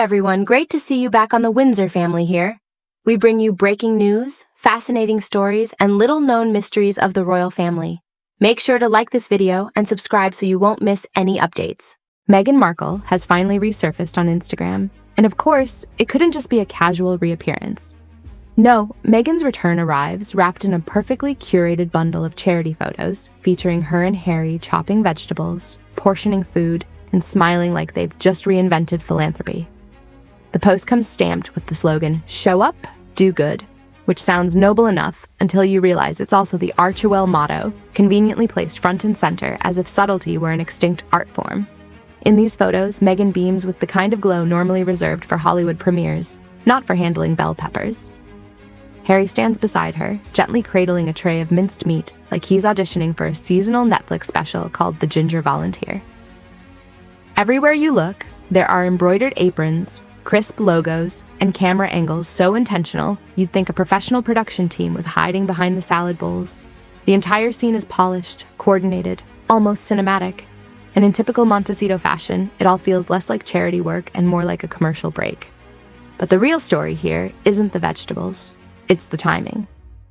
everyone, great to see you back on the Windsor family here. We bring you breaking news, fascinating stories, and little-known mysteries of the royal family. Make sure to like this video and subscribe so you won't miss any updates. Meghan Markle has finally resurfaced on Instagram, and of course, it couldn't just be a casual reappearance. No, Meghan's return arrives wrapped in a perfectly curated bundle of charity photos featuring her and Harry chopping vegetables, portioning food, and smiling like they've just reinvented philanthropy. The post comes stamped with the slogan, "Show up, do good," which sounds noble enough until you realize it's also the Archewell motto, conveniently placed front and center as if subtlety were an extinct art form. In these photos, Meghan beams with the kind of glow normally reserved for Hollywood premieres, not for handling bell peppers. Harry stands beside her, gently cradling a tray of minced meat like he's auditioning for a seasonal Netflix special called The Ginger Volunteer. Everywhere you look, there are embroidered aprons, crisp logos, and camera angles so intentional you'd think a professional production team was hiding behind the salad bowls. The entire scene is polished, coordinated, almost cinematic, and in typical Montecito fashion, it all feels less like charity work and more like a commercial break. But the real story here isn't the vegetables, it's the timing.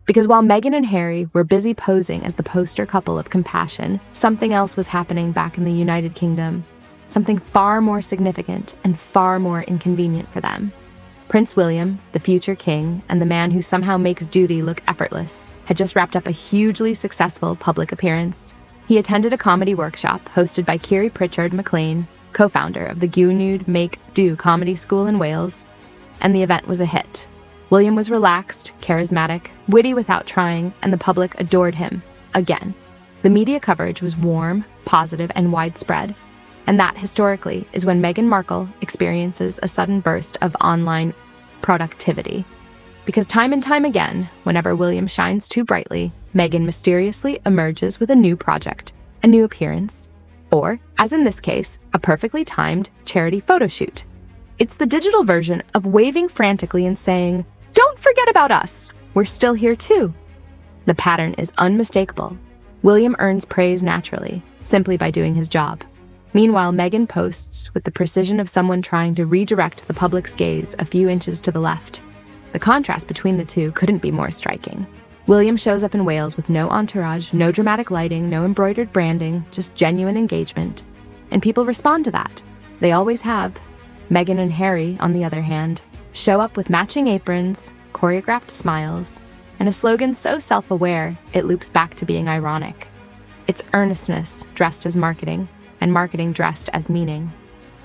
Because while Meghan and Harry were busy posing as the poster couple of compassion, something else was happening back in the United Kingdom. Something far more significant and far more inconvenient for them. Prince William, the future king, and the man who somehow makes duty look effortless, had just wrapped up a hugely successful public appearance. He attended a comedy workshop hosted by Kiri Pritchard McLean, co-founder of the Gwynedd Make Do comedy school in Wales, and the event was a hit. William was relaxed, charismatic, witty without trying, and the public adored him, again. The media coverage was warm, positive, and widespread. And that, historically, is when Meghan Markle experiences a sudden burst of online productivity. Because time and time again, whenever William shines too brightly, Meghan mysteriously emerges with a new project, a new appearance, or, as in this case, a perfectly timed charity photoshoot. It's the digital version of waving frantically and saying, "Don't forget about us! We're still here too." The pattern is unmistakable. William earns praise naturally, simply by doing his job. Meanwhile, Meghan posts with the precision of someone trying to redirect the public's gaze a few inches to the left. The contrast between the two couldn't be more striking. William shows up in Wales with no entourage, no dramatic lighting, no embroidered branding, just genuine engagement. And people respond to that. They always have. Meghan and Harry, on the other hand, show up with matching aprons, choreographed smiles, and a slogan so self-aware it loops back to being ironic. It's earnestness dressed as marketing, and marketing dressed as meaning.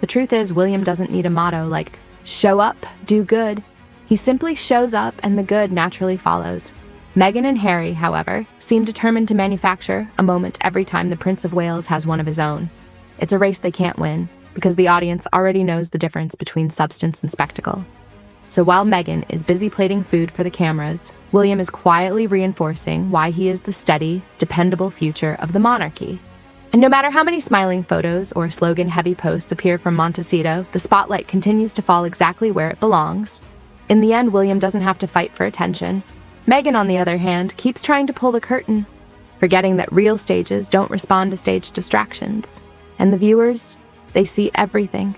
The truth is, William doesn't need a motto like, "Show up, do good." He simply shows up and the good naturally follows. Meghan and Harry, however, seem determined to manufacture a moment every time the Prince of Wales has one of his own. It's a race they can't win, because the audience already knows the difference between substance and spectacle. So while Meghan is busy plating food for the cameras, William is quietly reinforcing why he is the steady, dependable future of the monarchy. And no matter how many smiling photos or slogan-heavy posts appear from Montecito, the spotlight continues to fall exactly where it belongs. In the end, William doesn't have to fight for attention. Meghan, on the other hand, keeps trying to pull the curtain, forgetting that real stages don't respond to stage distractions. And the viewers, they see everything.